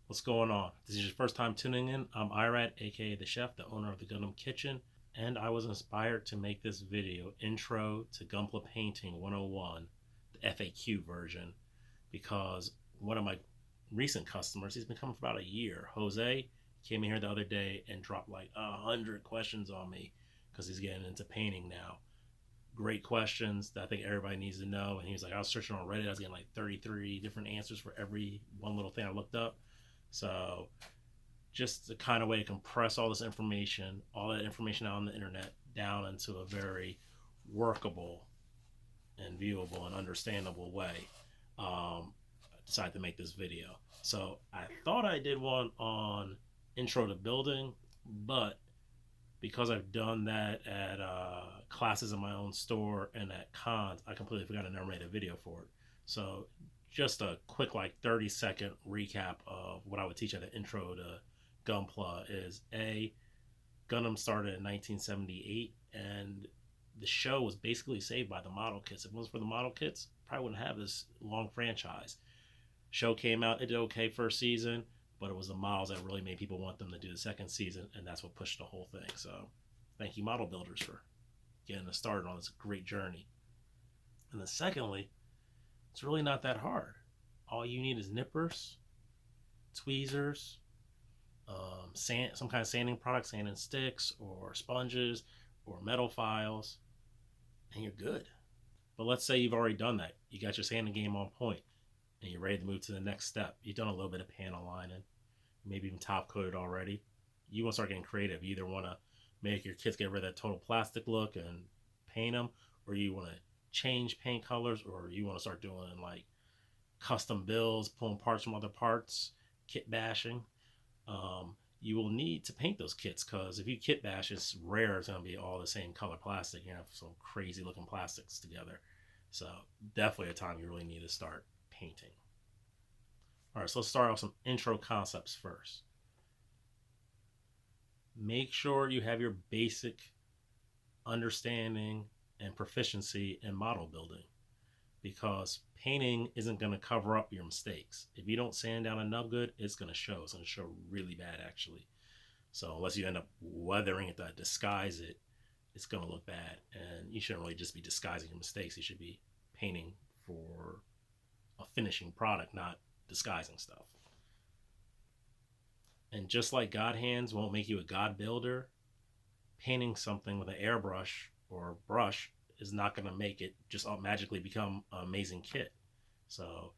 What's going on? If this is your first time tuning in, I'm Irad, aka the chef, the owner of the Gundam Kitchen, and I was inspired to make this video, Intro to Gunpla Painting 101, the FAQ version, because one of my recent customers, he's been coming for about a year, Jose, came in here the other day and dropped like 100 questions on me because he's getting into painting now. Great questions that I think everybody needs to know. And he was like, I was searching on Reddit, I was getting like 33 different answers for every one little thing I looked up. So just the kind of way to compress all this information, all that information out on the internet, down into a very workable and viewable and understandable way. I decided to make this video. So I thought I did one on intro to building, but because I've done that at classes in my own store and at cons, I completely forgot I never made a video for it. So just a quick like 30-second recap of what I would teach at the intro to Gunpla is Gundam started in 1978 and the show was basically saved by the model kits. If it wasn't for the model kits, probably wouldn't have this long franchise. Show came out, it did okay first season, but it was the models that really made people want them to do the second season, and that's what pushed the whole thing. So thank you, model builders, for getting us started on this great journey. And then secondly, it's really not that hard. All you need is nippers, tweezers, sand, some kind of sanding product, sanding sticks or sponges or metal files, and you're good. But let's say you've already done that. You got your sanding game on point and you're ready to move to the next step. You've done a little bit of panel lining, maybe even top coated already. You want to start getting creative. You either want to make your kits get rid of that total plastic look and paint them, or you want to change paint colors, or you want to start doing like custom builds, pulling parts from other parts, kit bashing. You will need to paint those kits because if you kit bash, it's rare it's going to be all the same color plastic. You have some crazy looking plastics together. So definitely a time you really need to start painting. All right, so let's start off some intro concepts first. Make sure you have your basic understanding and proficiency in model building because painting isn't going to cover up your mistakes. If you don't sand down a nub good, it's going to show. It's going to show really bad, actually. So unless you end up weathering it to disguise it, it's going to look bad. And you shouldn't really just be disguising your mistakes. You should be painting for a finishing product, not disguising stuff. And just like God hands won't make you a God builder, painting something with an airbrush or brush is not going to make it just magically become an amazing kit. So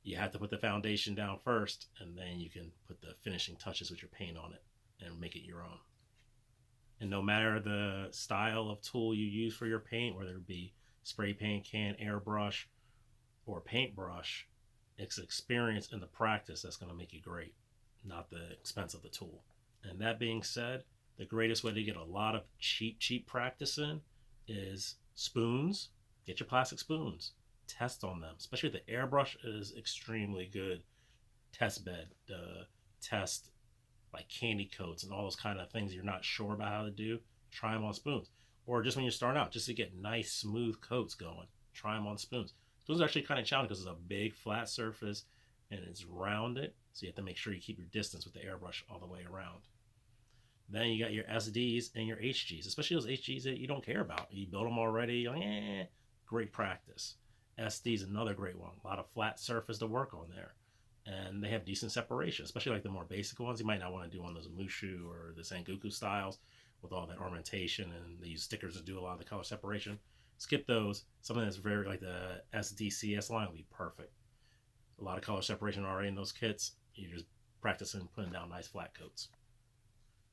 you have to put the foundation down first, and then you can put the finishing touches with your paint on it and make it your own. And no matter the style of tool you use for your paint, whether it be spray paint can, airbrush, or paintbrush, it's experience and the practice that's going to make you great, not the expense of the tool. And that being said, the greatest way to get a lot of cheap practice in is spoons. Get your plastic spoons. Test on them. Especially the airbrush is extremely good test bed to test like candy coats and all those kind of things you're not sure about how to do. Try them on spoons. Or just when you're starting out, just to get nice smooth coats going, try them on spoons. Spoons are actually kind of challenging because it's a big flat surface and it's rounded. So you have to make sure you keep your distance with the airbrush all the way around. Then you got your SDs and your HGs, especially those HGs that you don't care about. You build them already, you're like, great practice. SD is another great one. A lot of flat surface to work on there. And they have decent separation, especially like the more basic ones. You might not want to do on those Mushu or the Sengoku styles with all that ornamentation and they use stickers to do a lot of the color separation. Skip those. Something that's very like the SDCS line would be perfect. A lot of color separation already in those kits. You're just practicing putting down nice flat coats.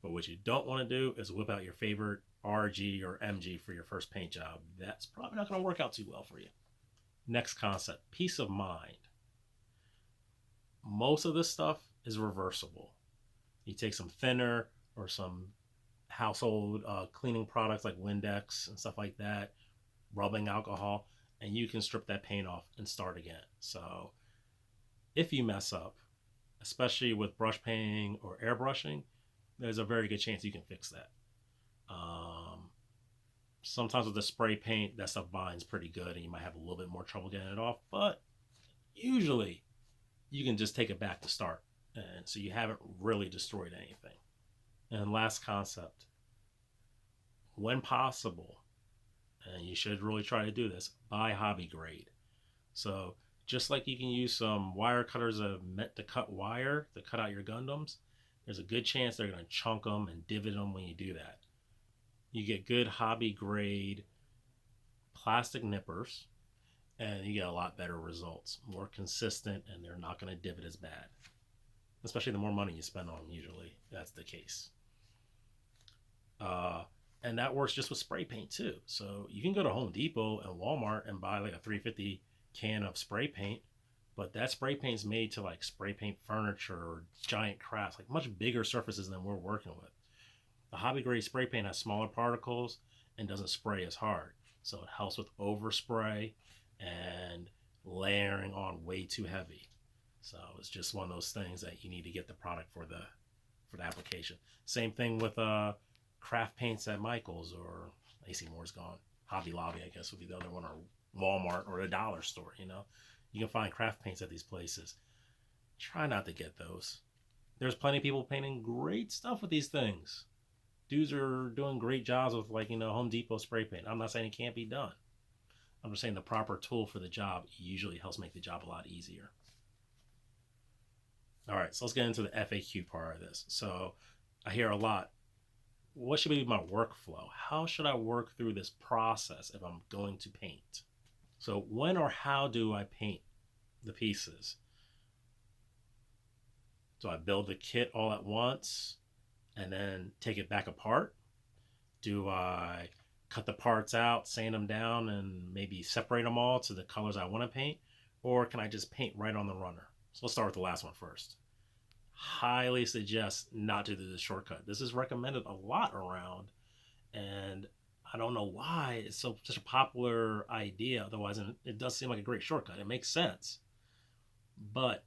But what you don't want to do is whip out your favorite RG or MG for your first paint job. That's probably not going to work out too well for you. Next concept, peace of mind. Most of this stuff is reversible. You take some thinner or some household cleaning products like Windex and stuff like that, rubbing alcohol, and you can strip that paint off and start again. So if you mess up, especially with brush painting or airbrushing, there's a very good chance you can fix that. Sometimes with the spray paint, that stuff binds pretty good and you might have a little bit more trouble getting it off, but usually you can just take it back to start. And so you haven't really destroyed anything. And last concept, when possible, and you should really try to do this, buy hobby grade. So just like you can use some wire cutters that are meant to cut wire to cut out your Gundams, there's a good chance they're going to chunk them and divot them when you do that. You get good hobby grade plastic nippers, and you get a lot better results, more consistent, and they're not going to divot as bad. Especially the more money you spend on them, usually that's the case. And that works just with spray paint too. So you can go to Home Depot and Walmart and buy like a 350 can of spray paint, but that spray paint's made to like spray paint furniture or giant crafts, like much bigger surfaces than we're working with. The hobby grade spray paint has smaller particles and doesn't spray as hard, so it helps with overspray and layering on way too heavy. So it's just one of those things that you need to get the product for the application. Same thing with craft paints at Michael's, or AC Moore's gone. Hobby Lobby, I guess, would be the other one, or Walmart, or a dollar store. You know, you can find craft paints at these places. Try not to get those. There's plenty of people painting great stuff with these things. Dudes are doing great jobs with, like, Home Depot spray paint. I'm not saying it can't be done. I'm just saying the proper tool for the job usually helps make the job a lot easier. All right, so let's get into the FAQ part of this. So I hear a lot, what should be my workflow? How should I work through this process if I'm going to paint? So when or how do I paint the pieces? Do I build the kit all at once and then take it back apart? Do I cut the parts out, sand them down, and maybe separate them all to the colors I want to paint? Or can I just paint right on the runner? So let's start with the last one first. Highly suggest not to do the shortcut. This is recommended a lot around, and I don't know why it's such a popular idea. Otherwise, it does seem like a great shortcut. It makes sense. But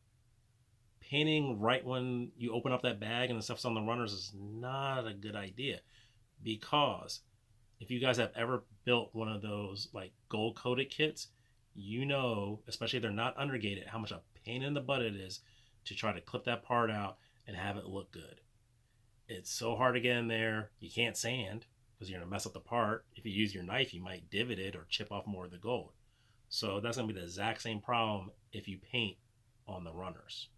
painting right when you open up that bag and the stuff's on the runners is not a good idea, because if you guys have ever built one of those like gold coated kits, especially if they're not undergated, how much a pain in the butt it is to try to clip that part out and have it look good. It's so hard to get in there. You can't sand because you're going to mess up the part. If you use your knife, you might divot it or chip off more of the gold. So that's going to be the exact same problem if you paint on the runners.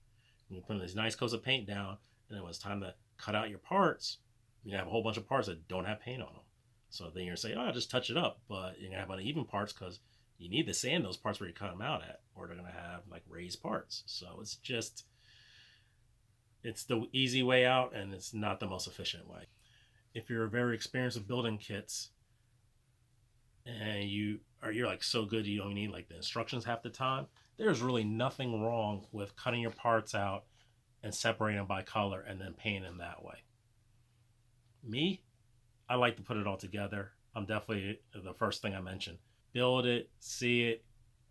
You put these nice coats of paint down, and then when it's time to cut out your parts, you have a whole bunch of parts that don't have paint on them. So then you're going to say, I'll just touch it up. But you're going to have uneven parts because you need to sand those parts where you cut them out at, or they're going to have like raised parts. So it's the easy way out, and it's not the most efficient way. If you're very experienced with building kits and you're like so good you don't need like the instructions half the time, there's really nothing wrong with cutting your parts out and separating them by color and then painting them that way. Me, I like to put it all together. I'm definitely the first thing I mentioned. Build it, see it.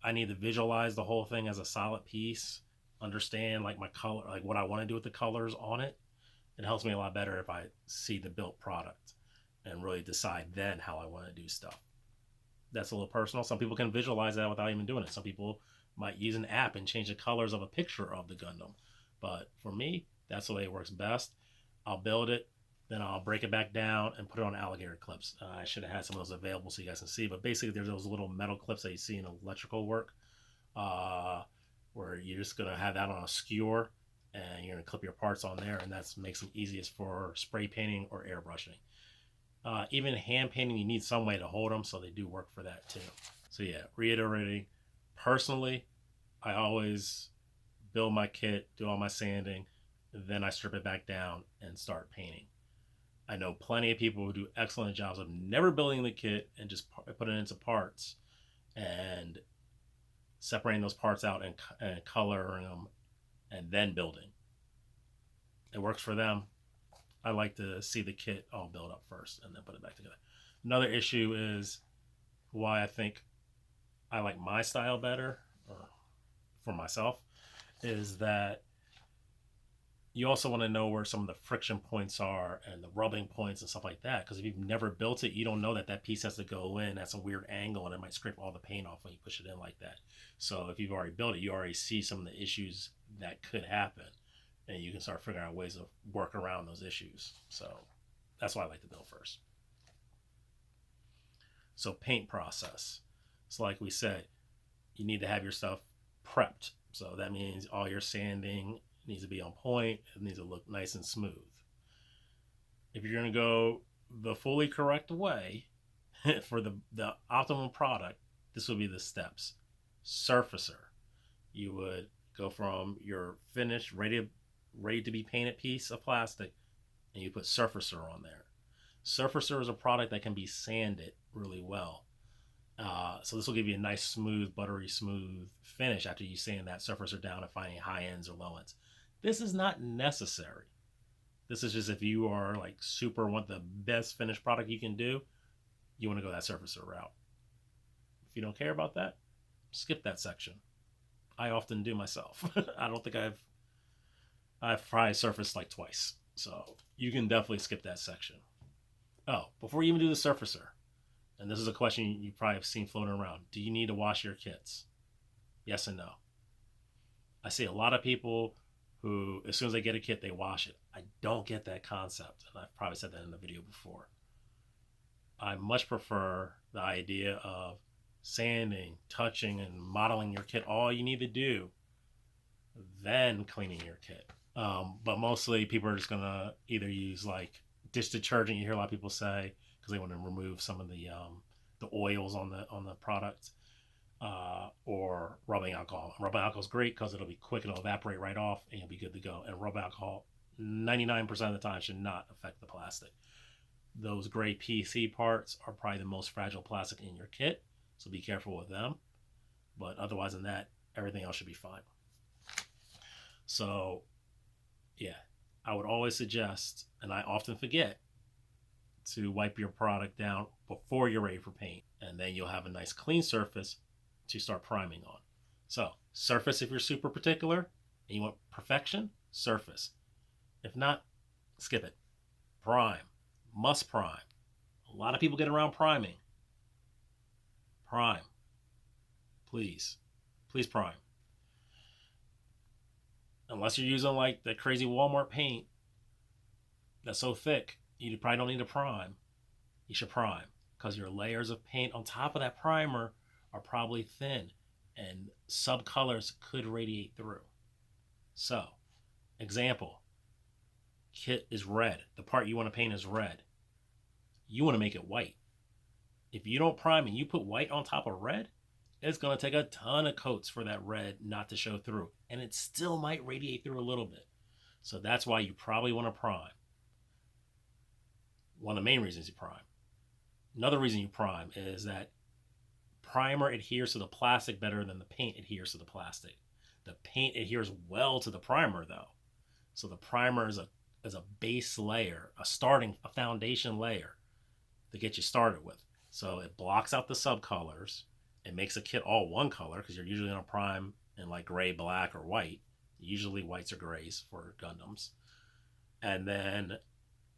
I need to visualize the whole thing as a solid piece, understand like my color, like what I want to do with the colors on it. It helps me a lot better if I see the built product and really decide then how I want to do stuff. That's a little personal. Some people can visualize that without even doing it. Some people might use an app and change the colors of a picture of the Gundam. But for me, that's the way it works best. I'll build it, then I'll break it back down and put it on alligator clips. I should have had some of those available so you guys can see. But basically, there's those little metal clips that you see in electrical work, where you're just going to have that on a skewer, and you're going to clip your parts on there, and that makes them easiest for spray painting or airbrushing. Even hand painting, you need some way to hold them, so they do work for that too. So yeah, reiterating, personally, I always build my kit, do all my sanding, then I strip it back down and start painting. I know plenty of people who do excellent jobs of never building the kit and just putting it into parts and separating those parts out and coloring them and then building. It works for them. I like to see the kit all built up first and then put it back together. Another issue is why I think I like my style better, or for myself, is that you also want to know where some of the friction points are and the rubbing points and stuff like that. Because if you've never built it, you don't know that piece has to go in at some weird angle and it might scrape all the paint off when you push it in like that. So if you've already built it, you already see some of the issues that could happen. and you can start figuring out ways to work around those issues. So that's why I like to build first. So paint process. So like we said, you need to have your stuff prepped. So that means all your sanding needs to be on point. It needs to look nice and smooth. If you're going to go the fully correct way for the optimum product, this would be the steps. Surfacer. You would go from your finished, ready to be painted piece of plastic, and you put surfacer on there. Surfacer is a product that can be sanded really well. So this will give you a nice, smooth, buttery smooth finish after you sand that surfacer down and find any high ends or low ends. This is not necessary. This is just if you are like super want the best finished product you can do, you want to go that surfacer route. If you don't care about that, skip that section. I often do myself. I don't think I've probably surfaced like twice. So you can definitely skip that section. Oh, before you even do the surfacer, and this is a question you probably have seen floating around. Do you need to wash your kits? Yes and no. I see a lot of people who, as soon as they get a kit, they wash it. I don't get that concept, and I've probably said that in the video before. I much prefer the idea of sanding, touching, and modeling your kit all you need to do, then cleaning your kit. But mostly people are just going to either use like dish detergent, you hear a lot of people say, because they want to remove some of the oils on the product, or rubbing alcohol. Rubbing alcohol is great because it'll be quick, it'll evaporate right off, and you'll be good to go. And rubbing alcohol, 99% of the time, should not affect the plastic. Those gray PC parts are probably the most fragile plastic in your kit, so be careful with them. But otherwise than that, everything else should be fine. So, yeah, I would always suggest, and I often forget, to wipe your product down before you're ready for paint, and then you'll have a nice clean surface to start priming on. So surface if you're super particular and you want perfection, surface. If not, skip it. Prime. Must prime. A lot of people get around priming. Prime. Please. Please prime. Unless you're using like the crazy Walmart paint that's so thick, you probably don't need to prime. You should prime because your layers of paint on top of that primer are probably thin and subcolors could radiate through. So, example, kit is red. The part you want to paint is red. You want to make it white. If you don't prime and you put white on top of red, it's going to take a ton of coats for that red not to show through. And it still might radiate through a little bit. So that's why you probably want to prime. One of the main reasons you prime. Another reason you prime is that primer adheres to the plastic better than the paint adheres to the plastic. The paint adheres well to the primer though. So the primer is a base layer, a foundation layer to get you started with. So it blocks out the subcolors. It makes a kit all one color because you're usually going to prime in like gray, black, or white. Usually whites or grays for Gundams. And then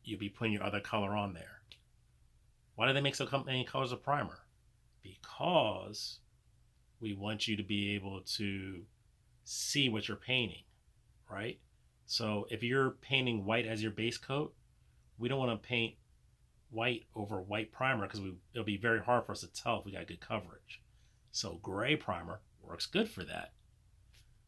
you'll be putting your other color on there. Why do they make so many colors of primer? Because we want you to be able to see what you're painting, right? So if you're painting white as your base coat, we don't want to paint white over white primer because it'll be very hard for us to tell if we got good coverage. So gray primer works good for that.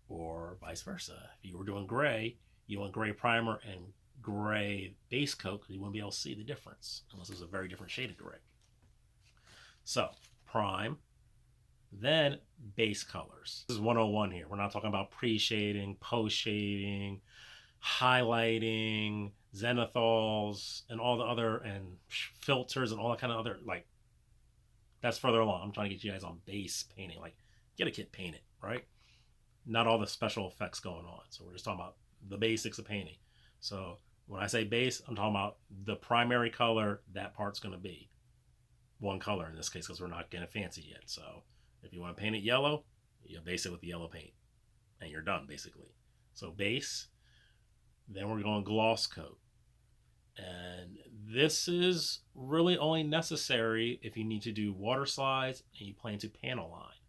Or vice versa. If you were doing gray, you want gray primer and gray base coat because you wouldn't be able to see the difference unless it was a very different shade of gray. So prime, then base colors. This is 101 here. We're not talking about pre-shading, post-shading, highlighting, zenithols, and all the other, and filters and all that kind of other, like, that's further along. I'm trying to get you guys on base painting. Like, get a kit painted, right? Not all the special effects going on. So we're just talking about the basics of painting. So when I say base, I'm talking about the primary color that part's going to be. One color in this case because we're not getting fancy yet. So if you want to paint it yellow, you base it with the yellow paint. And you're done, basically. So base, then we're going gloss coat. And this is really only necessary if you need to do water slides and you plan to panel line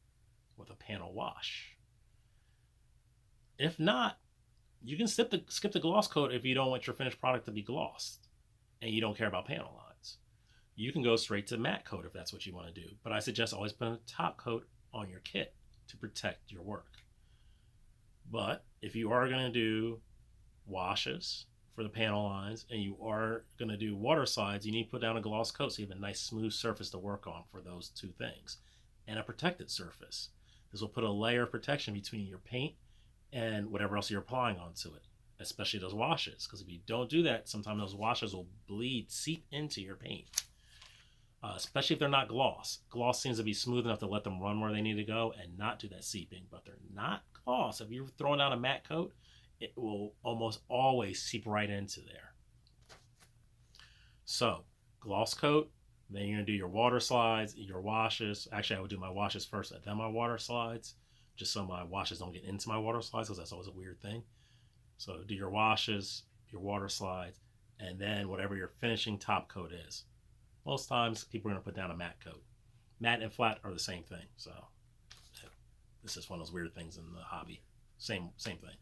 with a panel wash. If not, You can skip the gloss coat if you don't want your finished product to be glossed and you don't care about panel lines. You can go straight to matte coat if that's what you want to do. But I suggest always putting a top coat on your kit to protect your work. But if you are going to do washes for the panel lines and you are going to do water slides, you need to put down a gloss coat so you have a nice smooth surface to work on for those two things. And a protected surface. This will put a layer of protection between your paint and whatever else you're applying onto it, especially those washes. Because if you don't do that, sometimes those washes will seep into your paint. Especially if they're not gloss. Gloss seems to be smooth enough to let them run where they need to go and not do that seeping, but they're not gloss. If you're throwing out a matte coat, it will almost always seep right into there. So, gloss coat, then you're going to do your water slides, your washes. Actually, I would do my washes first and then my water slides, just so my washes don't get into my water slides, because that's always a weird thing. So do your washes, your water slides, and then whatever your finishing top coat is. Most times, people are going to put down a matte coat. Matte and flat are the same thing. So this is one of those weird things in the hobby. Same thing.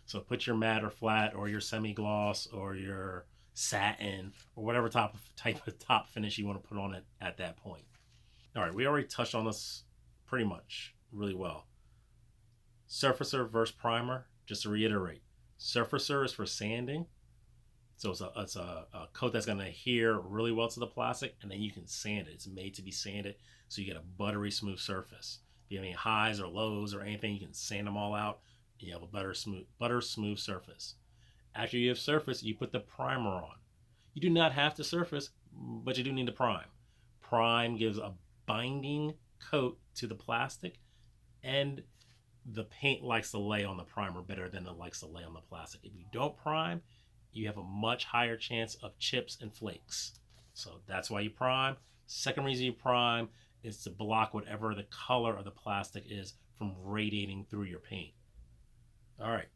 So put your matte or flat or your semi-gloss or your satin or whatever type of top finish you want to put on it at that point. All right, we already touched on this pretty much really well. Surfacer versus primer. Just to reiterate, surfacer is for sanding. So it's a coat that's going to adhere really well to the plastic, and then you can sand it. It's made to be sanded, so you get a buttery smooth surface. If you have any highs or lows or anything, you can sand them all out, and you have a butter smooth surface. After you have surface, you put the primer on. You do not have to surface, but you do need to prime. Prime gives a binding coat to the plastic, and the paint likes to lay on the primer better than it likes to lay on the plastic. If you don't prime, you have a much higher chance of chips and flakes. So that's why you prime. Second reason you prime is to block whatever the color of the plastic is from radiating through your paint. All right,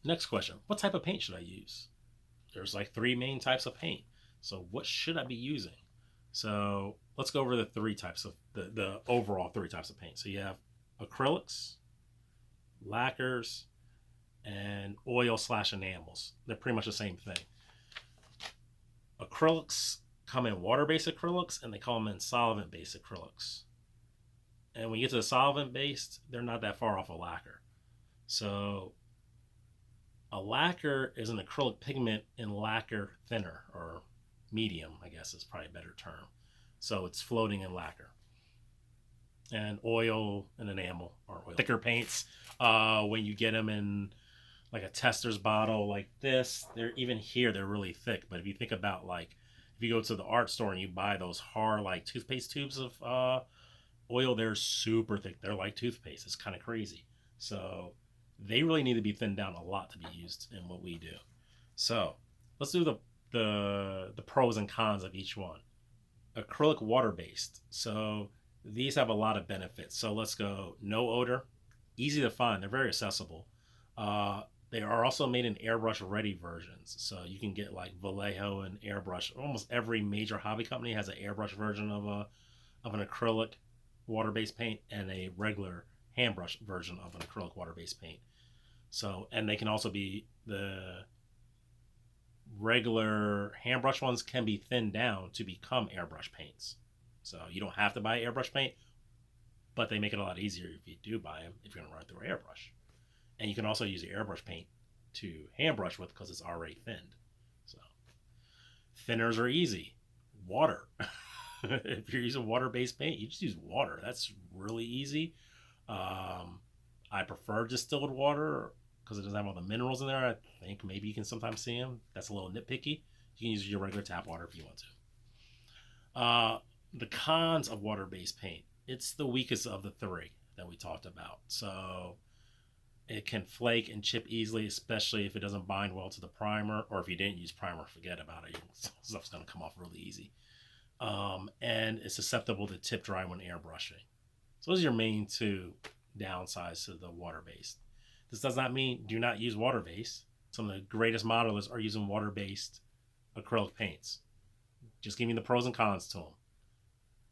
next question. What type of paint should I use? There's like 3 main types of paint. So what should I be using? So let's go over the 3 types of, the overall 3 types of paint. So you have acrylics, lacquers, and oil/enamels. They're pretty much the same thing. Acrylics come in water-based acrylics, and they call them in solvent-based acrylics. And when you get to the solvent-based, they're not that far off a lacquer. So a lacquer is an acrylic pigment in lacquer thinner, or medium, I guess is probably a better term. So it's floating in lacquer. And oil and enamel are thicker paints. When you get them in like a tester's bottle like this, they're even here, they're really thick. But if you think about, like, if you go to the art store and you buy those hard like toothpaste tubes of oil, they're super thick. They're like toothpaste. It's kind of crazy. So they really need to be thinned down a lot to be used in what we do. So let's do the pros and cons of each one. Acrylic water-based. So these have a lot of benefits. So let's go no odor, easy to find. They're very accessible. They are also made in airbrush ready versions. So you can get like Vallejo and airbrush. Almost every major hobby company has an airbrush version of an acrylic water-based paint and a regular hand brush version of an acrylic water-based paint. So, and they can also be, the regular hand brush ones can be thinned down to become airbrush paints. So you don't have to buy airbrush paint, but they make it a lot easier if you do buy them, if you're going to run through an airbrush. And you can also use the airbrush paint to hand brush with because it's already thinned. So thinners are easy. Water. If you're using water-based paint, you just use water. That's really easy. I prefer distilled water because it doesn't have all the minerals in there. I think maybe you can sometimes see them. That's a little nitpicky. You can use your regular tap water if you want to. The cons of water-based paint. It's the weakest of the 3 that we talked about. So it can flake and chip easily, especially if it doesn't bind well to the primer, or if you didn't use primer, forget about it. Stuff's going to come off really easy. And it's susceptible to tip dry when airbrushing. So those are your main 2 downsides to the water-based. This does not mean do not use water-based. Some of the greatest modelers are using water-based acrylic paints. Just giving the pros and cons to them.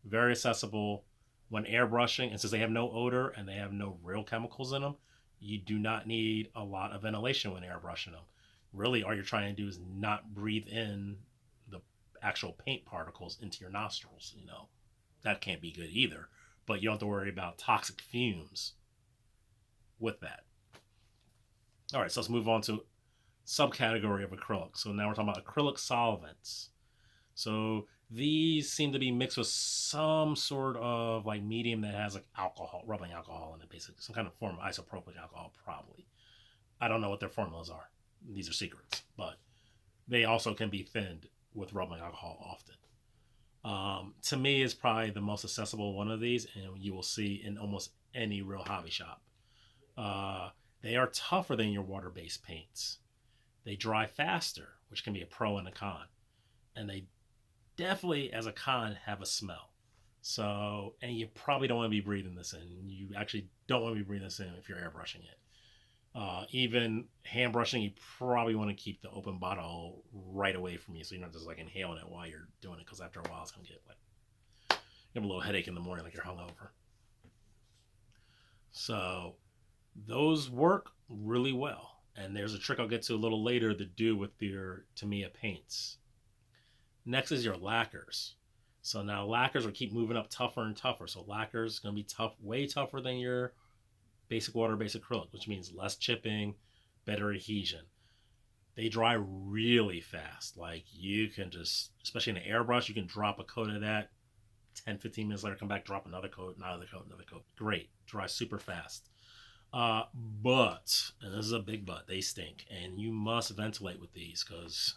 Very accessible when airbrushing, and since they have no odor and they have no real chemicals in them, You do not need a lot of ventilation when airbrushing them. Really, all you're trying to do is not breathe in the actual paint particles into your nostrils. That can't be good either. But you don't have to worry about toxic fumes with that. All right, so let's move on to subcategory of acrylic. So now we're talking about acrylic solvents. So these seem to be mixed with some sort of like medium that has like alcohol, rubbing alcohol in it, basically some kind of form of isopropyl alcohol, probably. I don't know what their formulas are. These are secrets, but they also can be thinned with rubbing alcohol often. To me, is probably the most accessible one of these, and you will see in almost any real hobby shop. They are tougher than your water-based paints. They dry faster, which can be a pro and a con. And they definitely, as a con, have a smell. So, and you probably don't want to be breathing this in. You actually don't want to be breathing this in if you're airbrushing it. Even hand brushing, you probably want to keep the open bottle right away from you so you're not just like inhaling it while you're doing it, because after a while it's going to get like, you have a little headache in the morning like you're hungover. So those work really well. And there's a trick I'll get to a little later to do with your Tamiya paints. Next is your lacquers. So now lacquers will keep moving up tougher and tougher. So lacquers is going to be tough, way tougher than your basic water-based acrylic, which means less chipping, better adhesion. They dry really fast. Like you can just, especially in an airbrush, you can drop a coat of that, 10, 15 minutes later, come back, drop another coat, another coat, another coat. Great. Dry super fast. But, and this is a big but, they stink. And you must ventilate with these because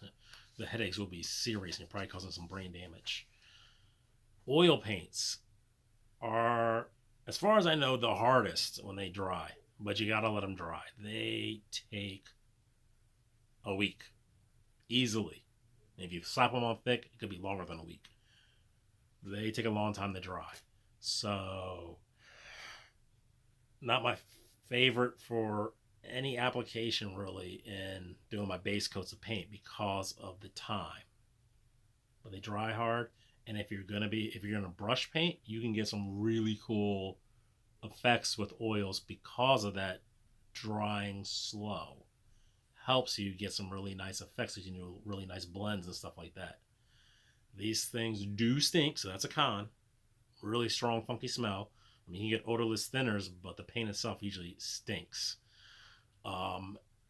the headaches will be serious and you're probably causing some brain damage. Oil paints are, as far as I know, the hardest when they dry, but you gotta let them dry. They take a week, easily. And if you slap them on thick, it could be longer than a week. They take a long time to dry. So, not my favorite for any application really in doing my base coats of paint because of the time. But they dry hard. And if you're gonna brush paint, you can get some really cool effects with oils because of that drying slow. Helps you get some really nice effects. You can do really nice blends and stuff like that. These things do stink, so that's a con. Really strong, funky smell. I mean, you get odorless thinners, but the paint itself usually stinks.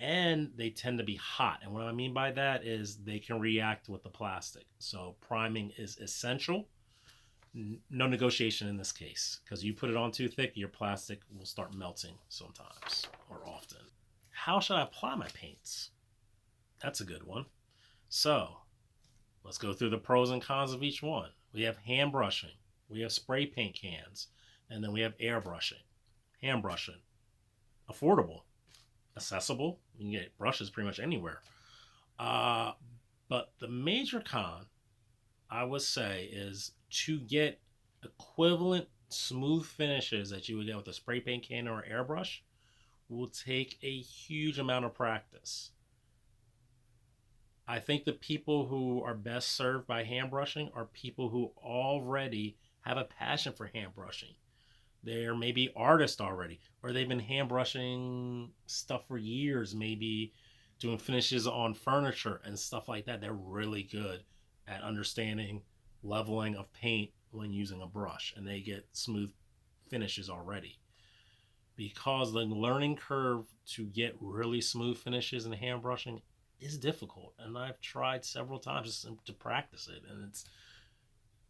And they tend to be hot. And what I mean by that is they can react with the plastic. So priming is essential. No negotiation in this case, because you put it on too thick, your plastic will start melting sometimes or often. How should I apply my paints? That's a good one. So let's go through the pros and cons of each one. We have hand brushing, we have spray paint cans, and then we have airbrushing. Hand brushing, affordable, accessible. You can get brushes pretty much anywhere. But the major con, I would say, is to get equivalent smooth finishes that you would get with a spray paint can or airbrush will take a huge amount of practice. I think the people who are best served by hand brushing are people who already have a passion for hand brushing. They're maybe artists already, or they've been hand brushing stuff for years, maybe doing finishes on furniture and stuff like that. They're really good at understanding leveling of paint when using a brush, and they get smooth finishes already. Because the learning curve to get really smooth finishes in hand brushing is difficult, and I've tried several times just to practice it, and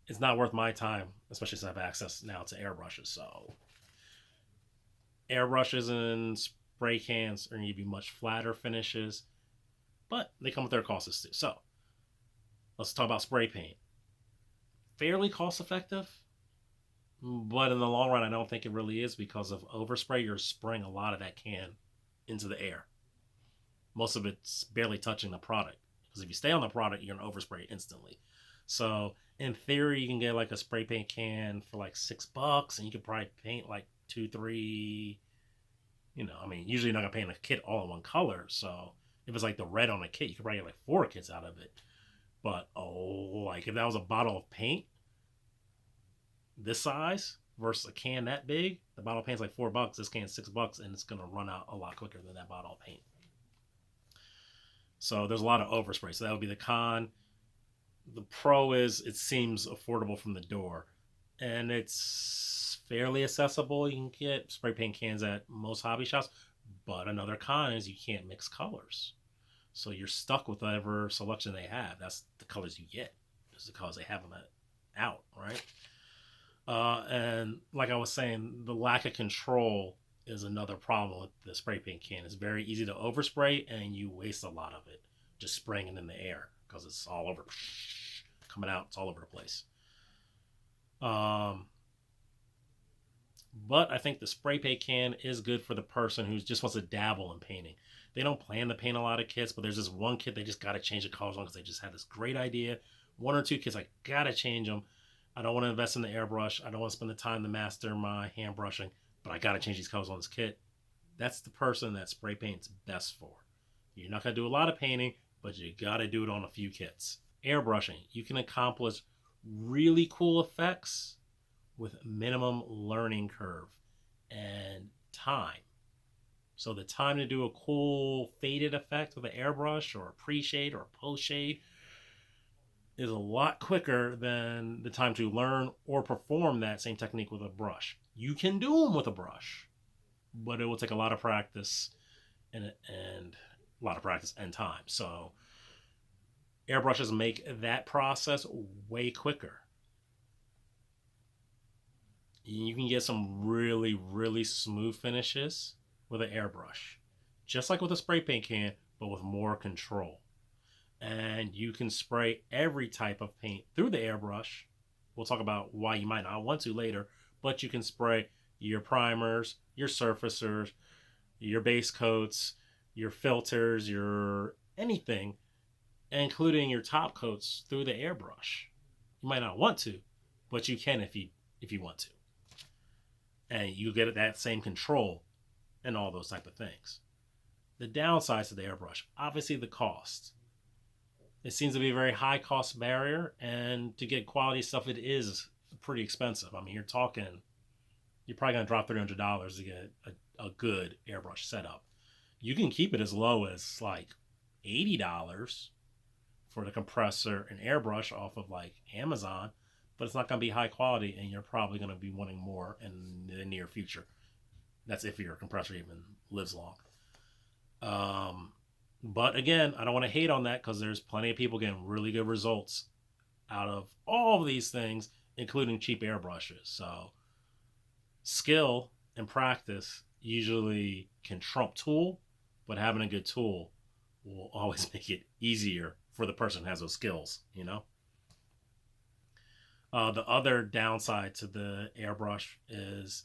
it's not worth my time, especially since I have access now to airbrushes. So airbrushes and spray cans are going to give you much flatter finishes, but they come with their costs too. So let's talk about spray paint. Fairly cost effective, but in the long run, I don't think it really is, because of overspray. You're spraying a lot of that can into the air. Most of it's barely touching the product, because if you stay on the product, you're going to overspray instantly. So in theory, you can get like a spray paint can for like $6, and you could probably paint like 2, 3. I mean, usually you're not gonna paint a kit all in one color. So if it's like the red on a kit, you could probably get like 4 kits out of it. But like if that was a bottle of paint this size versus a can that big. The bottle of paint's like $4. This can's $6, and it's gonna run out a lot quicker than that bottle of paint. So there's a lot of overspray. So that would be the con. The pro is it seems affordable from the door, and it's fairly accessible. You can get spray paint cans at most hobby shops, but another con is you can't mix colors. So you're stuck with whatever selection they have. That's the colors you get. It's the colors they have them out, right? And like I was saying, the lack of control is another problem with the spray paint can. It's very easy to overspray, and you waste a lot of it just spraying it in the air because it's all over, coming out. It's all over the place. But I think the spray paint can is good for the person who just wants to dabble in painting. They don't plan to paint a lot of kits, but there's this one kit they just got to change the colors on because they just had this great idea. One or two kits, I got to change them. I don't want to invest in the airbrush. I don't want to spend the time to master my hand brushing, but I got to change these colors on this kit. That's the person that spray paint's best for. You're not going to do a lot of painting, but you got to do it on a few kits. Airbrushing, you can accomplish really cool effects with minimum learning curve and time. So the time to do a cool faded effect with an airbrush or a pre-shade or a post-shade is a lot quicker than the time to learn or perform that same technique with a brush. You can do them with a brush, but it will take a lot of practice and a lot of practice and time. So airbrushes make that process way quicker. You can get some really, really smooth finishes with an airbrush, just like with a spray paint can, but with more control. And you can spray every type of paint through the airbrush. We'll talk about why you might not want to later, but you can spray your primers, your surfacers, your base coats, your filters, your anything, including your top coats through the airbrush. You might not want to, but you can if you want to. And you get that same control and all those type of things. The downsides to the airbrush, obviously the cost. It seems to be a very high cost barrier, and to get quality stuff, it is pretty expensive. I mean, you're probably going to drop $300 to get a good airbrush setup. You can keep it as low as like $80 for the compressor and airbrush off of like Amazon, but it's not going to be high quality, and you're probably going to be wanting more in the near future. That's if your compressor even lives long. But again, I don't want to hate on that because there's plenty of people getting really good results out of all of these things, including cheap airbrushes. So skill and practice usually can trump tool, but having a good tool will always make it easier for the person who has those skills, you know? The other downside to the airbrush is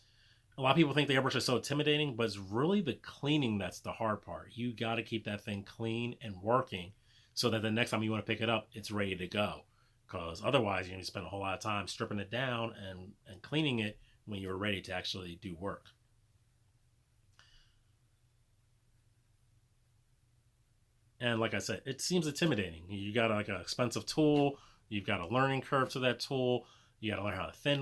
a lot of people think the airbrush is so intimidating, but it's really the cleaning that's the hard part. You got to keep that thing clean and working so that the next time you want to pick it up, it's ready to go. Because otherwise, you're going to spend a whole lot of time stripping it down and cleaning it when you're ready to actually do work. And like I said, it seems intimidating. You got like an expensive tool. You've got a learning curve to that tool. You got to learn how to thin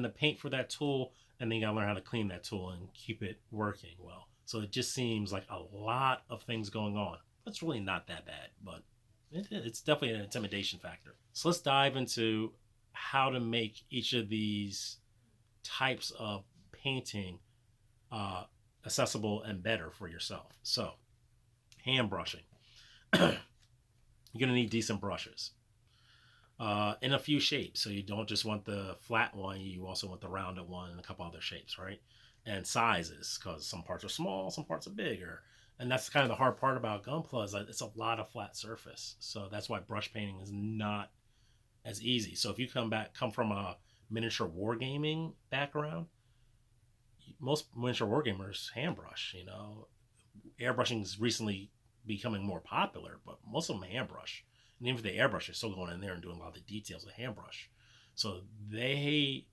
the paint for that tool. And then you gotta learn how to clean that tool and keep it working well. So it just seems like a lot of things going on. It's really not that bad, but it's definitely an intimidation factor. So let's dive into how to make each of these types of painting accessible and better for yourself. So, hand brushing. You're gonna need decent brushes. In a few shapes. So you don't just want the flat one, you also want the rounded one and a couple other shapes, right? And sizes, because some parts are small, some parts are bigger. And that's kind of the hard part about Gunpla is that it's a lot of flat surface. So that's why brush painting is not as easy. So if you come from a miniature wargaming background, most miniature wargamers hand brush, you know. Airbrushing is recently becoming more popular, but most of them hand brush. And even if they airbrush, they're still going in there and doing a lot of the details with hand brush. So they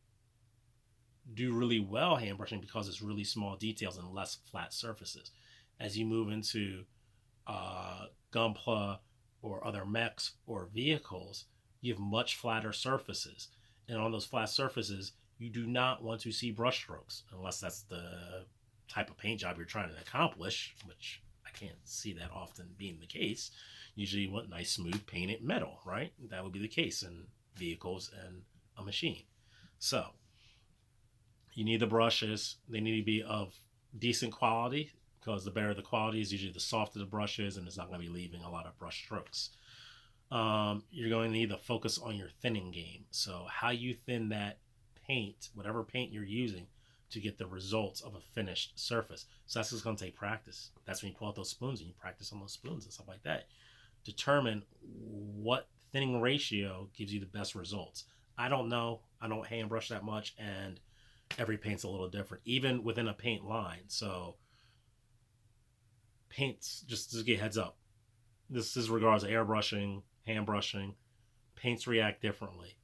do really well hand brushing because it's really small details and less flat surfaces. As you move into Gunpla or other mechs or vehicles, you have much flatter surfaces. And on those flat surfaces, you do not want to see brush strokes unless that's the type of paint job you're trying to accomplish, which I can't see that often being the case. Usually you want nice, smooth, painted metal, right? That would be the case in vehicles and a machine. So you need the brushes. They need to be of decent quality, because the better the quality is, usually the softer the brush is, and it's not going to be leaving a lot of brush strokes. You're going to need to focus on your thinning game. So how you thin that paint, whatever paint you're using, to get the results of a finished surface. So that's just going to take practice. That's when you pull out those spoons and you practice on those spoons and stuff like that. Determine what thinning ratio gives you the best results. I don't know. I don't hand brush that much, and every paint's a little different, even within a paint line. So paints, just to get heads up, this is regards to airbrushing, hand brushing. Paints react differently.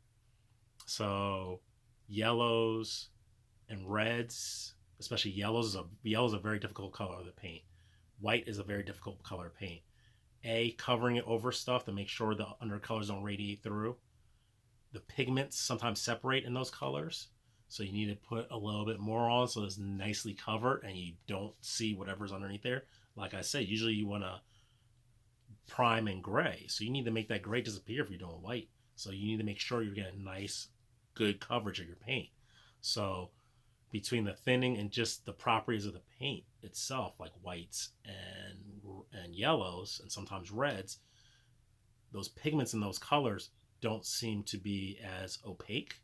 So yellows and reds, especially yellows is a very difficult color to paint. White is a very difficult color to paint. Covering it over stuff to make sure the undercolors don't radiate through. The pigments sometimes separate in those colors, so you need to put a little bit more on so it's nicely covered and you don't see whatever's underneath there. Like I said, usually you want to prime and gray, so you need to make that gray disappear if you're doing white. So you need to make sure you're getting nice, good coverage of your paint. So between the thinning and just the properties of the paint itself, like whites and yellows and sometimes reds, those pigments and those colors don't seem to be as opaque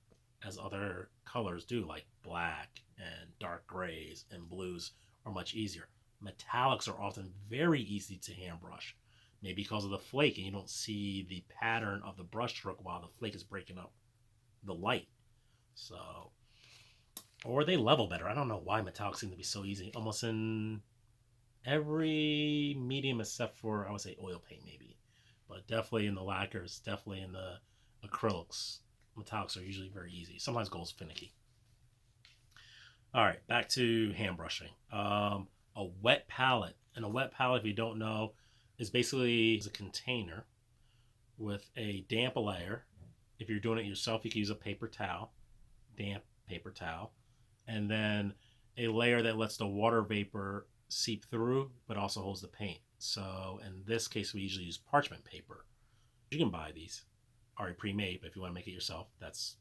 as other colors do, like black and dark grays and blues are much easier. Metallics are often very easy to hand brush, maybe because of the flake, and you don't see the pattern of the brush stroke while the flake is breaking up the light. So, or they level better. I don't know why metallics seem to be so easy, almost in every medium except for, I would say, oil paint maybe, but definitely in the lacquers, definitely in the acrylics, metallics are usually very easy. Sometimes gold's finicky. All right, back to hand brushing. A wet palette. And a wet palette, if you don't know, is basically a container with a damp layer. If you're doing it yourself, you can use a paper towel, damp paper towel, and then a layer that lets the water vapor seep through, but also holds the paint. So in this case, we usually use parchment paper. You can buy these already pre-made, but if you want to make it yourself, that's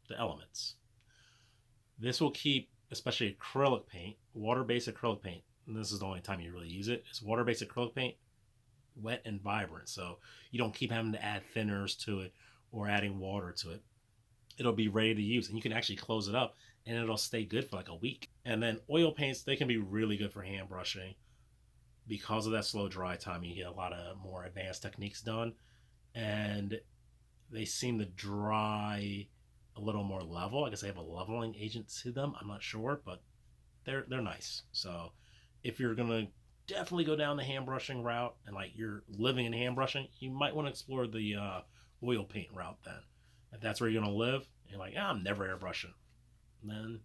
the elements. This will keep, especially acrylic paint, water-based acrylic paint, and this is the only time you really use it, is water-based acrylic paint, wet and vibrant. So you don't keep having to add thinners to it or adding water to it. It'll be ready to use, and you can actually close it up and it'll stay good for like a week. And then oil paints, they can be really good for hand brushing. Because of that slow dry time, you get a lot of more advanced techniques done, and they seem to dry a little more level. I guess they have a leveling agent to them. I'm not sure, but they're nice. So if you're gonna definitely go down the hand brushing route and like you're living in hand brushing, you might want to explore the oil paint route then. If that's where you're gonna live, and you're like, I'm never airbrushing, then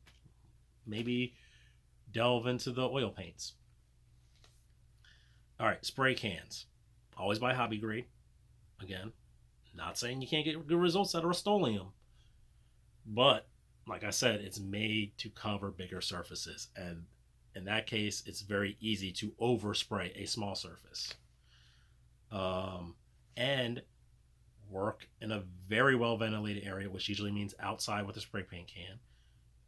maybe delve into the oil paints. All right, spray cans. Always buy hobby grade. Again, not saying you can't get good results out of Rust-Oleum, but like I said, it's made to cover bigger surfaces, and in that case, it's very easy to overspray a small surface. And work in a very well ventilated area, which usually means outside with a spray paint can,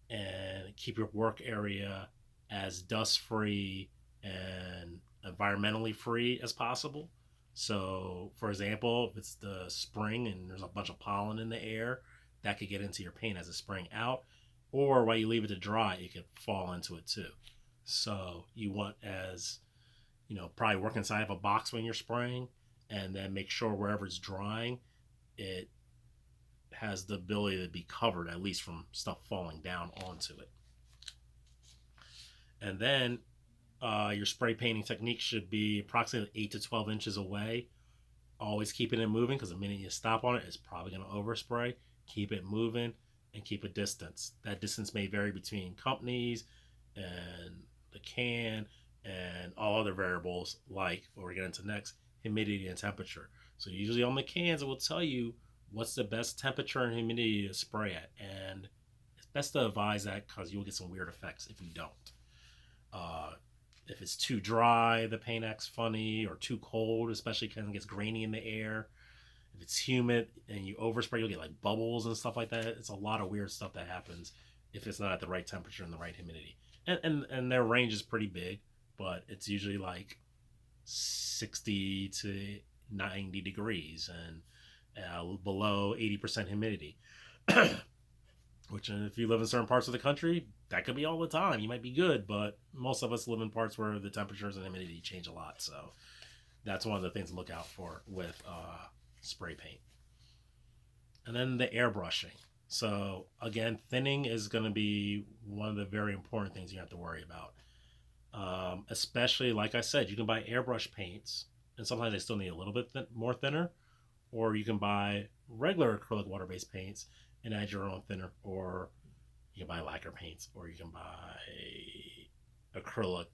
and keep your work area as dust free and environmentally free as possible. So, for example, if it's the spring and there's a bunch of pollen in the air, that could get into your paint as it's spraying out, or while you leave it to dry, it could fall into it too. So you want, as probably work inside of a box when you're spraying, and then make sure wherever it's drying, it has the ability to be covered at least from stuff falling down onto it. And then your spray painting technique should be approximately 8 to 12 inches away. Always keeping it moving, because the minute you stop on it, it's probably going to overspray. Keep it moving and keep a distance. That distance may vary between companies and the can and all other variables, like what we're getting into next, humidity and temperature. So usually on the cans, it will tell you what's the best temperature and humidity to spray at, and it's best to advise that because you'll get some weird effects if you don't. If it's too dry, the paint acts funny, or too cold, especially because it gets grainy in the air. If it's humid and you overspray, you'll get like bubbles and stuff like that. It's a lot of weird stuff that happens if it's not at the right temperature and the right humidity. And their range is pretty big, but it's usually like 60 to 90 degrees and below 80% humidity. Which, if you live in certain parts of the country, that could be all the time. You might be good, but most of us live in parts where the temperatures and humidity change a lot. So that's one of the things to look out for with spray paint. And then the airbrushing. So again, thinning is going to be one of the very important things you have to worry about. Especially, like I said, you can buy airbrush paints, and sometimes they still need a little bit more thinner, or you can buy regular acrylic water-based paints and add your own thinner, or you can buy lacquer paints, or you can buy acrylic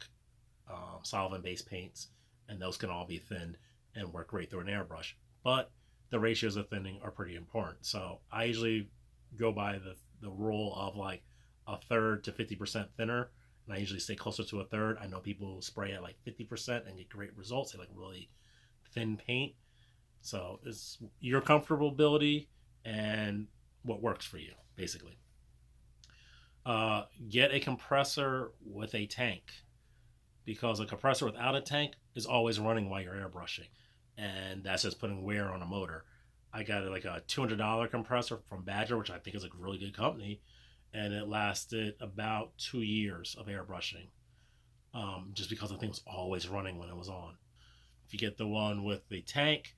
solvent-based paints, and those can all be thinned and work great through an airbrush. But the ratios of thinning are pretty important. So I usually go by the rule of like a third to 50% thinner, and I usually stay closer to a third. I know people spray at like 50% and get great results. They like really thin paint. So it's your comfortability and what works for you, basically. Get a compressor with a tank, because a compressor without a tank is always running while you're airbrushing, and that's just putting wear on a motor. I got like a $200 compressor from Badger, which I think is a really good company, and it lasted about 2 years of airbrushing, just because the thing was always running when it was on. If you get the one with the tank,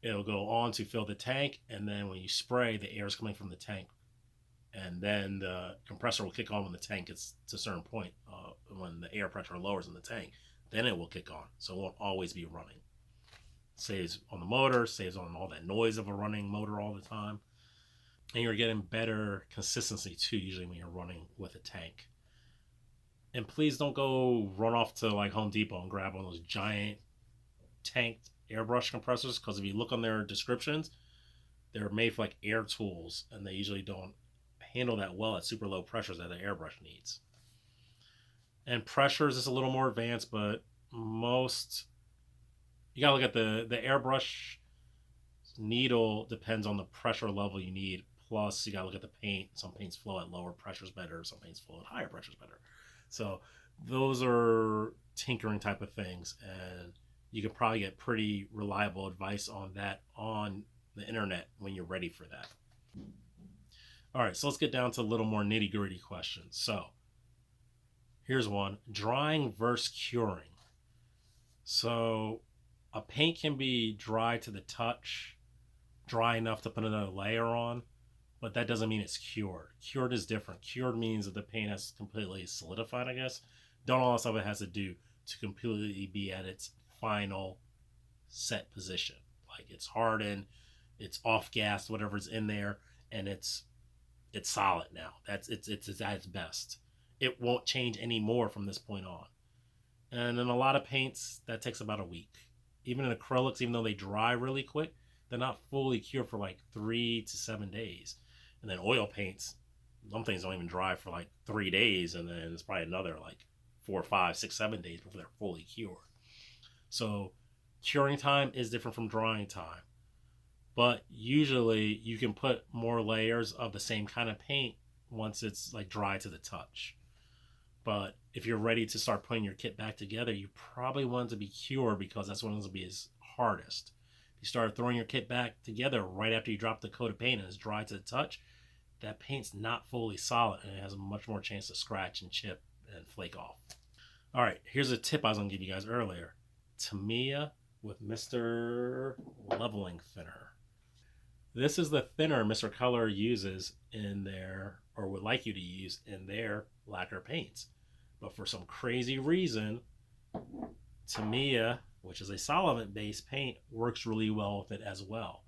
it'll go on to fill the tank, and then when you spray, the air is coming from the tank, and then the compressor will kick on when the tank gets to a certain point. When the air pressure lowers in the tank, then it will kick on, so it won't always be running. Saves on the motor, saves on all that noise of a running motor all the time, and you're getting better consistency too, usually when you're running with a tank. And please don't go run off to like Home Depot and grab one of those giant tanked airbrush compressors, because if you look on their descriptions, they're made for like air tools, and they usually don't handle that well at super low pressures that the airbrush needs. And pressures is a little more advanced, but most, you gotta look at the airbrush needle depends on the pressure level you need. Plus, you gotta look at the paint. Some paints flow at lower pressures better. Some paints flow at higher pressures better. So those are tinkering type of things, and you can probably get pretty reliable advice on that on the internet when you're ready for that. All right, so let's get down to a little more nitty-gritty questions. So here's one: drying versus curing. So a paint can be dry to the touch, dry enough to put another layer on, but that doesn't mean it's cured. Cured is different. Cured means that the paint has completely solidified, I guess. Done all the stuff it has to do to completely be at its final set position. Like it's hardened, it's off gassed, whatever's in there, and it's solid now. It's at its best. It won't change any more from this point on. And in a lot of paints, that takes about a week. Even in acrylics, even though they dry really quick, they're not fully cured for like 3 to 7 days. And then oil paints, some things don't even dry for like 3 days, and then it's probably another like 4, 5, 6, 7 days before they're fully cured. So curing time is different from drying time. But usually you can put more layers of the same kind of paint once it's like dry to the touch. But if you're ready to start putting your kit back together, you probably want it to be cured, because that's when it'll be its hardest. If you start throwing your kit back together right after you drop the coat of paint and it's dry to the touch, that paint's not fully solid, and it has a much more chance to scratch and chip and flake off. All right, here's a tip I was going to give you guys earlier. Tamiya with Mr. Leveling Thinner. This is the thinner Mr. Color uses in their, or would like you to use in their lacquer paints. But for some crazy reason, Tamiya, which is a solvent-based paint, works really well with it as well.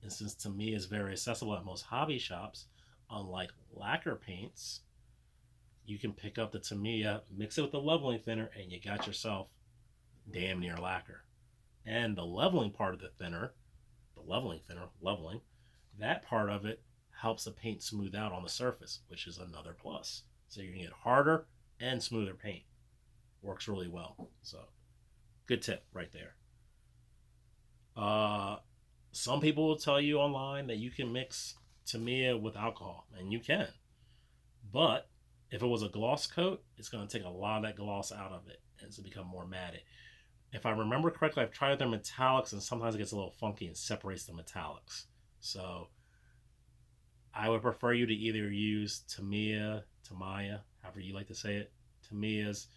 And since Tamiya is very accessible at most hobby shops, unlike lacquer paints, you can pick up the Tamiya, mix it with the leveling thinner, and you got yourself damn near lacquer. And the leveling part of the thinner, leveling, that part of it helps the paint smooth out on the surface, which is another plus. So you can get harder and smoother paint. Works really well. So good tip right there. Some people will tell you online that you can mix Tamiya with alcohol, and you can. But if it was a gloss coat, it's going to take a lot of that gloss out of it and it's going to become more matted. If I remember correctly, I've tried their metallics, and sometimes it gets a little funky and separates the metallics. So I would prefer you to either use Tamiya, however you like to say it, Tamiya's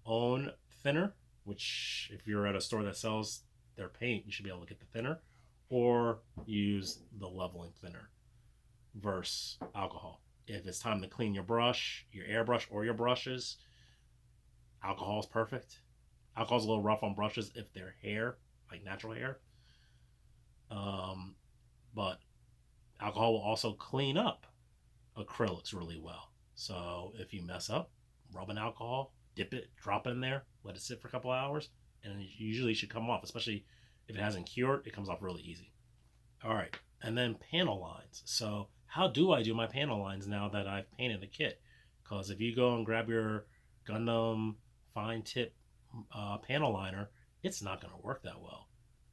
own thinner, which if you're at a store that sells their paint, you should be able to get the thinner, or use the leveling thinner versus alcohol. If it's time to clean your brush, your airbrush, or your brushes, alcohol is perfect. Alcohol's a little rough on brushes if they're hair, like natural hair. But alcohol will also clean up acrylics really well. So if you mess up, rub in alcohol, dip it, drop it in there, let it sit for a couple hours, and it usually should come off, especially if it hasn't cured, it comes off really easy. All right, and then panel lines. So how do I do my panel lines now that I've painted the kit? Because if you go and grab your Gundam fine tip panel liner, it's not going to work that well.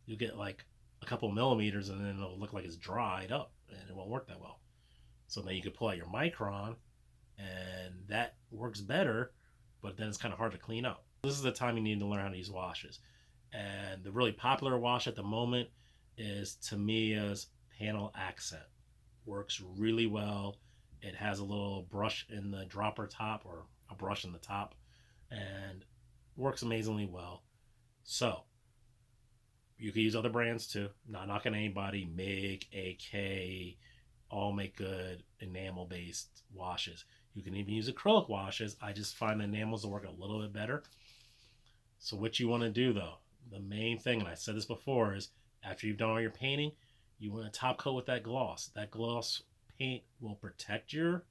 You'll get like a couple millimeters and then it'll look like it's dried up and it won't work that well. So then you could pull out your micron and that works better, but then it's kind of hard to clean up. This is the time you need to learn how to use washes. And the really popular wash at the moment is Tamiya's Panel Accent. Works really well. It has a little brush in the dropper top, or a brush in the top, and works amazingly well. So you can use other brands too. Not knocking anybody. MIG, AK, all make good enamel based washes. You can even use acrylic washes. I just find the enamels to work a little bit better. So what you want to do though, the main thing, and I said this before, is after you've done all your painting, you want to top coat with that gloss. That gloss paint will protect your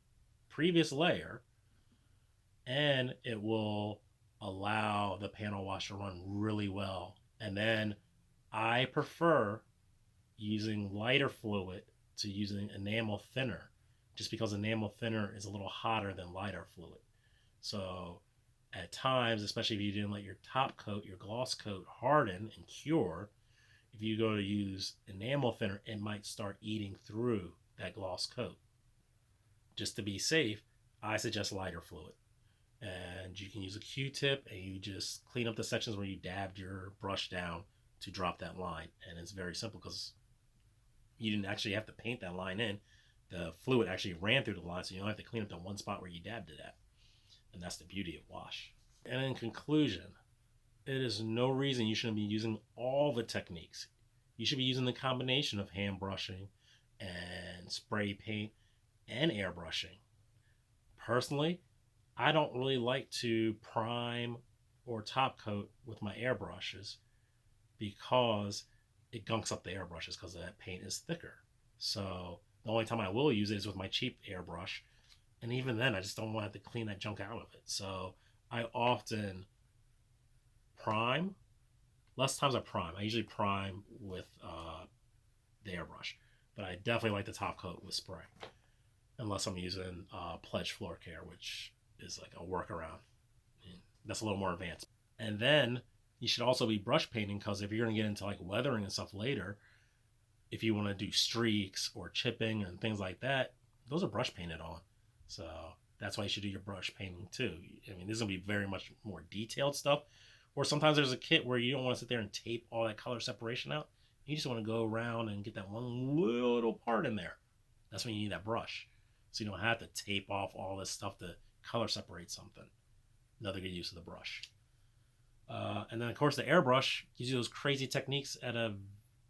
previous layer, and it will allow the panel wash to run really well. And then I prefer using lighter fluid to using enamel thinner, just because enamel thinner is a little hotter than lighter fluid. So at times, especially if you didn't let your top coat, your gloss coat, harden and cure, if you go to use enamel thinner, it might start eating through that gloss coat. Just to be safe, I suggest lighter fluid. And you can use a Q-tip and you just clean up the sections where you dabbed your brush down to drop that line. And it's very simple because you didn't actually have to paint that line in. The fluid actually ran through the line, so you don't have to clean up the one spot where you dabbed it at. And that's the beauty of wash. And in conclusion, it is no reason you shouldn't be using all the techniques. You should be using the combination of hand brushing and spray paint and airbrushing. Personally, I don't really like to prime or top coat with my airbrushes because it gunks up the airbrushes because that paint is thicker. So the only time I will use it is with my cheap airbrush. And even then, I just don't want to have to clean that junk out of it. So I often prime. Less times I prime. I usually prime with the airbrush. But I definitely like the top coat with spray. Unless I'm using Pledge Floor Care, which is like a workaround. That's a little more advanced. And then you should also be brush painting, because if you're going to get into like weathering and stuff later, if you want to do streaks or chipping and things like that, those are brush painted on. So that's why you should do your brush painting too. I mean, this is going to be very much more detailed stuff. Or sometimes there's a kit where you don't want to sit there and tape all that color separation out. You just want to go around and get that one little part in there. That's when you need that brush. So you don't have to tape off all this stuff to color separate something. Another good use of the brush. And then of course the airbrush gives you those crazy techniques at a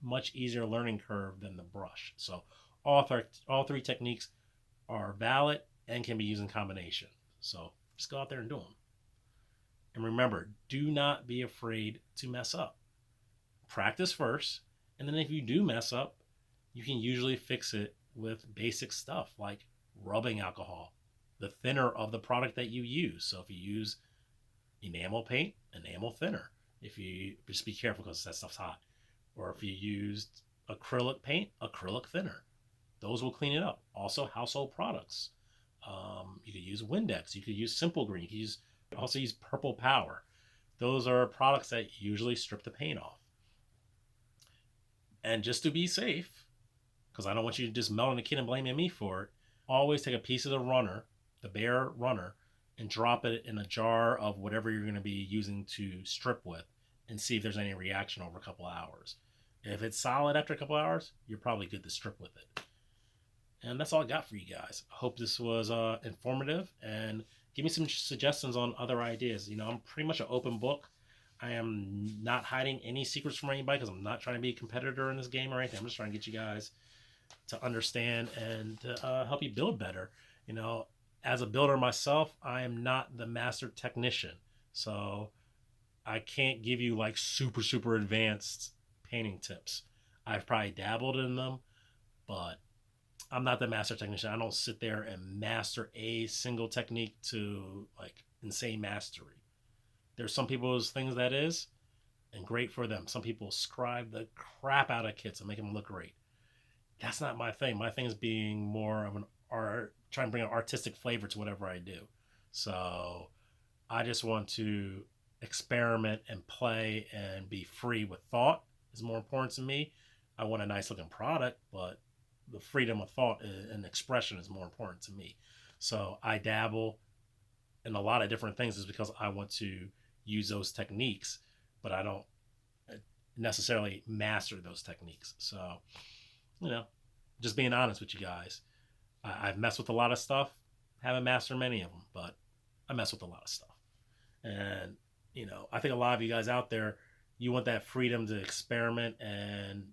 much easier learning curve than the brush. So all three techniques are valid and can be used in combination. So just go out there and do them. And remember, do not be afraid to mess up. Practice first, and then if you do mess up, you can usually fix it with basic stuff like rubbing alcohol, the thinner of the product that you use. So if you use enamel paint, enamel thinner. If you just be careful because that stuff's hot. Or if you used acrylic paint, acrylic thinner. Those will clean it up. Also, household products. You could use Windex. You could use Simple Green. You could also use Purple Power. Those are products that usually strip the paint off. And just to be safe, because I don't want you to just melt in the kit and blaming me for it, always take a piece of the runner, the bare runner, and drop it in a jar of whatever you're going to be using to strip with and see if there's any reaction over a couple of hours. If it's solid after a couple of hours, you're probably good to strip with it. And that's all I got for you guys. I hope this was informative, and give me some suggestions on other ideas. You know, I'm pretty much an open book. I am not hiding any secrets from anybody because I'm not trying to be a competitor in this game or anything. I'm just trying to get you guys to understand and to help you build better. You know, as a builder myself, I am not the master technician. So I can't give you like super advanced painting tips. I've probably dabbled in them, but I'm not the master technician. I don't sit there and master a single technique to like insane mastery. There's some people's things that is, and great for them. Some people scribe the crap out of kits and make them look great. That's not my thing. My thing is being more of an art, trying to bring an artistic flavor to whatever I do. So I just want to experiment and play and be free with thought is more important to me. I want a nice looking product, but the freedom of thought and expression is more important to me. So I dabble in a lot of different things is because I want to use those techniques, but I don't necessarily master those techniques. So, you know, just being honest with you guys, I've messed with a lot of stuff, haven't mastered many of them, but I mess with a lot of stuff. And, you know, I think a lot of you guys out there, you want that freedom to experiment and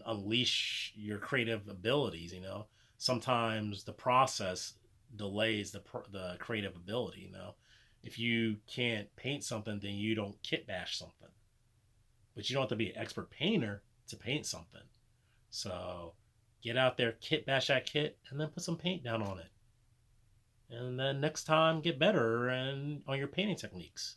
unleash your creative abilities. You know, sometimes the process delays the creative ability. You know, if you can't paint something, then you don't kit bash something. But you don't have to be an expert painter to paint something. So get out there, kit bash that kit, and then put some paint down on it. And then next time, get better and on your painting techniques.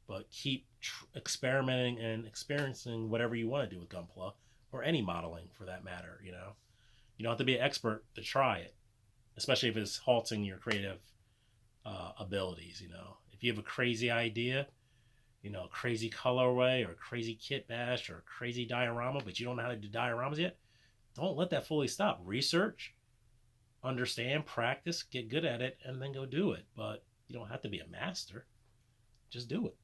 But keep experimenting and experiencing whatever you want to do with Gunpla, or any modeling for that matter. You know, you don't have to be an expert to try it, especially if it's halting your creative abilities. You know, if you have a crazy idea, you know, crazy colorway or crazy kit bash or crazy diorama, but you don't know how to do dioramas yet, don't let that fully stop. Research, understand, practice, get good at it, and then go do it. But you don't have to be a master. Just do it.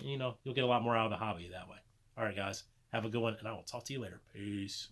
You know, you'll get a lot more out of the hobby that way. All right, guys, have a good one, and I will talk to you later. Peace.